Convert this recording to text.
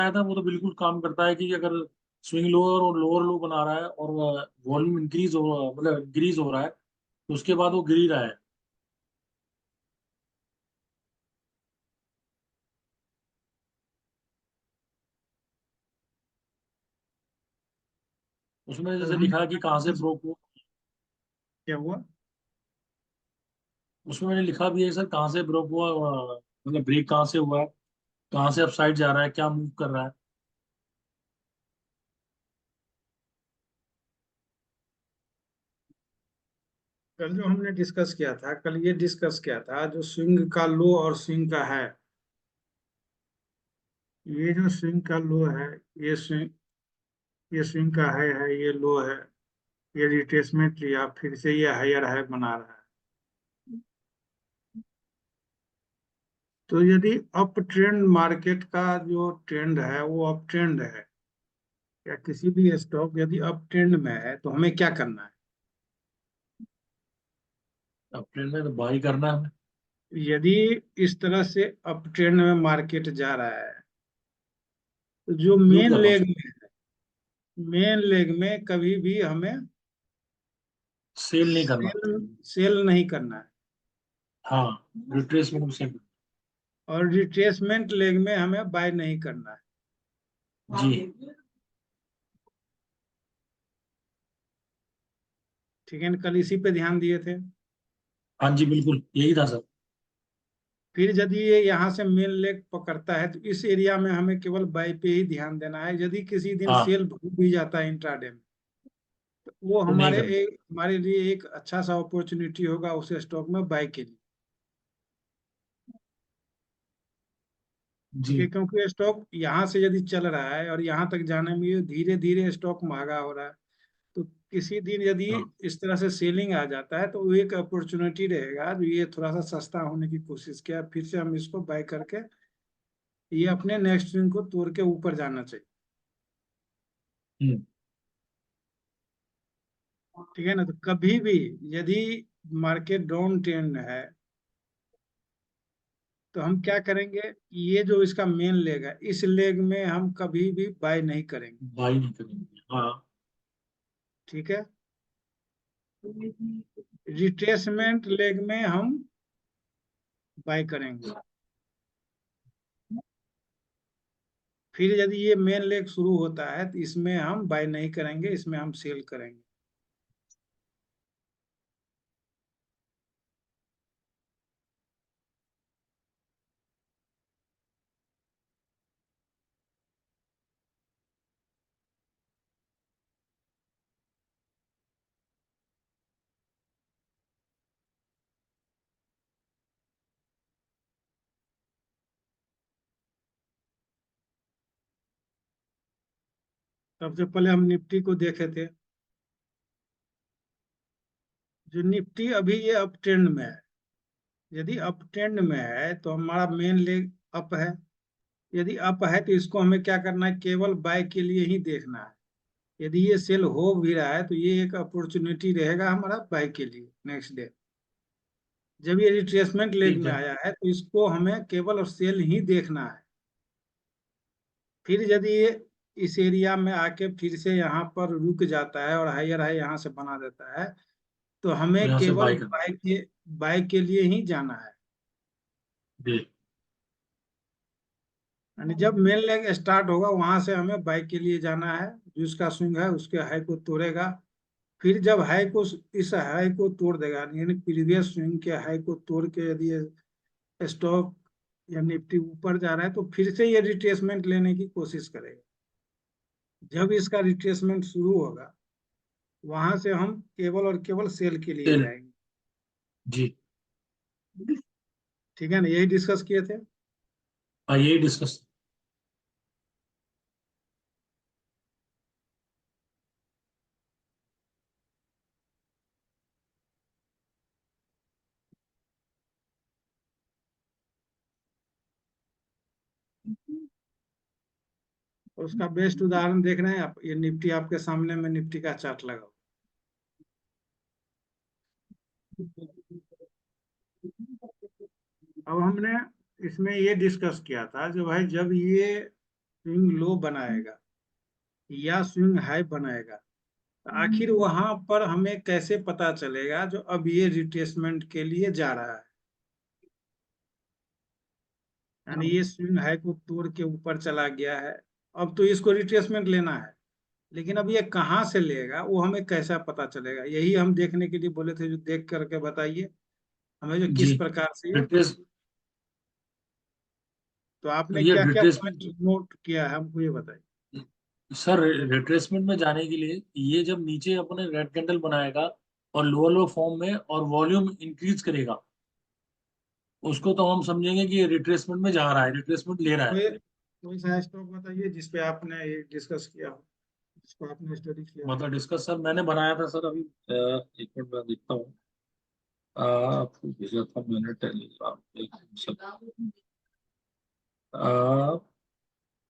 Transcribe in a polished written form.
आया था वो तो बिल्कुल काम करता है कि अगर स्विंग लोअर और लोअर लो बना रहा है और वॉल्यूम इंक्रीज हो मतलब इंक्रीज हो रहा है तो उसके बाद वो गिर ही रहा है। उसमें कल जैसे हमने लिखा है कि कहाँ से ब्रोक हुआ। क्या हुआ? उसमें मैंने लिखा भी है सर कहाँ से ब्रोक हुआ मतलब ब्रेक कहाँ से हुआ है, कहाँ से अपसाइड जा रहा है, क्या मूव कर रहा है। कल जो हमने डिस्कस किया था, कल ये डिस्कस किया था जो स्विंग का लो और स्विंग का है। ये जो स्विंग का लो है, ये स्विंग का है, ये लो है। ये रिट्रेसमेंट लिया, फिर से ये हायर हाई बना रहा है। तो यदि अप ट्रेंड मार्केट का जो ट्रेंड है वो अप ट्रेंड है, या किसी भी स्टॉक यदि अप ट्रेंड में है तो हमें क्या करना है? अब ट्रेंड में तो बाई करना है। यदि इस तरह से अप ट्रेंड में मार्केट जा रहा है तो जो म्यूट कर रहा हूँ सर। मेन लेग में कभी भी हमें सेल नहीं करना। सेल सेल नहीं करना है। हाँ, रिट्रेसमेंट में सेल। और रिट्रेसमेंट लेग में हमें बाय नहीं करना है। जी। ठीक है ना? कल इसी पे ध्यान दिए थे। हाँ जी बिल्कुल यही था सर। फिर यदि ये यहाँ से मेन लेग पकड़ता है तो इस एरिया में हमें केवल बाय पे ही ध्यान देना है। यदि किसी दिन हाँ, सेल भी जाता है इंट्राडे में तो वो तो नहीं करना। हमारे लिए एक अच्छा सा अपॉर्चुनिटी होगा उस स्टॉक में बाय के लिए। जी। ठीक है, क्योंकि स्टॉक यहाँ से यदि चल रहा है और यहाँ तक जाने में ये धीरे धीरे स्टॉक महंगा हो रहा है, तो किसी दिन यदि हाँ इस तरह से सेलिंग आ जाता है तो वो एक अपॉर्चुनिटी रहेगा, जो ये थोड़ा सा सस्ता होने की कोशिश किया, फिर से हम इसको बाय करके ये अपने नेक्स्ट स्विंग को तोड़ के ऊपर जाना चाहिए। हम्म, ठीक है ना? तो कभी भी यदि मार्केट डाउन ट्रेंड है तो हम क्या करेंगे? ये जो इसका मेन लेग है, इस लेग में हम कभी भी बाय नहीं करेंगे। बाई नहीं करेंगे हाँ। ठीक है? रिट्रेसमेंट लेग में हम बाय करेंगे। फिर यदि ये मेन लेग शुरू होता है तो इसमें हम बाय नहीं करेंगे, इसमें हम सेल करेंगे। सबसे पहले हम निफ्टी को देखे थे। जो निफ्टी अभी ये अप ट्रेंड में है, यदि अप ट्रेंड में है तो हमारा मेन लेग अप है। यदि अप है तो इसको हमें क्या करना है? केवल बाय के लिए ही देखना है। यदि ये सेल हो भी रहा है तो ये एक अपॉर्चुनिटी रहेगा हमारा बाय के लिए नेक्स्ट डे। जब ये रिट्रेसमेंट लेग ठीक में है। आया है तो इसको हमें केवल और सेल ही देखना है। फिर यदि ये इस एरिया में आके फिर से यहाँ पर रुक जाता है और हायर हाई यहाँ से बना देता है तो तो हमें यहाँ से केवल बाई करना। बाय के लिए ही जाना है। जी। यानी जब मेन लेग स्टार्ट होगा वहां से हमें बाय के लिए जाना है। जो इसका स्विंग है उसके हाई को तोड़ेगा। फिर जब हाई को इस हाई को तोड़ देगा, यानी प्रीवियस स्विंग के हाई को तोड़ के यदि ये स्टॉक या निफ्टी ऊपर जा रहा है तो फिर से ये रिट्रेसमेंट लेने की कोशिश करेगा। जब इसका रिट्रेसमेंट शुरू होगा वहां से हम केवल और केवल सेल के लिए सेल। जाएंगे। जी। ठीक है ना? यही डिस्कस किए थे। हाँ यही डिस्कस। और उसका बेस्ट उदाहरण देख रहे हैं आप, ये निफ्टी आपके सामने में निफ्टी का चार्ट लगा हुआ। अब हमने इसमें ये डिस्कस किया था जो भाई जब ये स्विंग लो बनाएगा या स्विंग हाई बनाएगा। तो आखिर वहां पर हमें कैसे पता चलेगा जो अब ये रिट्रेसमेंट के लिए जा रहा है, यानी ये स्विंग हाई को तोड़ के ऊपर चला गया है, अब तो इसको रिट्रेसमेंट लेना है, लेकिन अब ये कहाँ से लेगा वो हमें कैसा पता चलेगा, यही हम देखने के लिए बोले थे। जो देख करके बताइए हमें जो जी, किस प्रकार से ये। रिट्रेस तो आपने ये क्या क्या रिट्रेसमेंट पॉइंट नोट किया है हमको ये बताइए। सर, रिट्रेसमेंट में जाने के लिए ये जब नीचे अपने रेड कैंडल बनाएगा और लोअर लो फॉर्म में और वॉल्यूम इंक्रीज करेगा, उसको तो हम समझेंगे कि ये रिट्रेसमेंट में जा रहा है, रिट्रेसमेंट ले रहा है। कोई सा स्टॉक बताइए जिसपे आपने ये डिस्कस किया हो, जिसको आपने स्टडी किया हो। मतलब डिस्कस सर मैंने बनाया था सर अभी, एक मिनट में देखता हूँ। आपको भेजा था मैंने टेलीग्राम पे,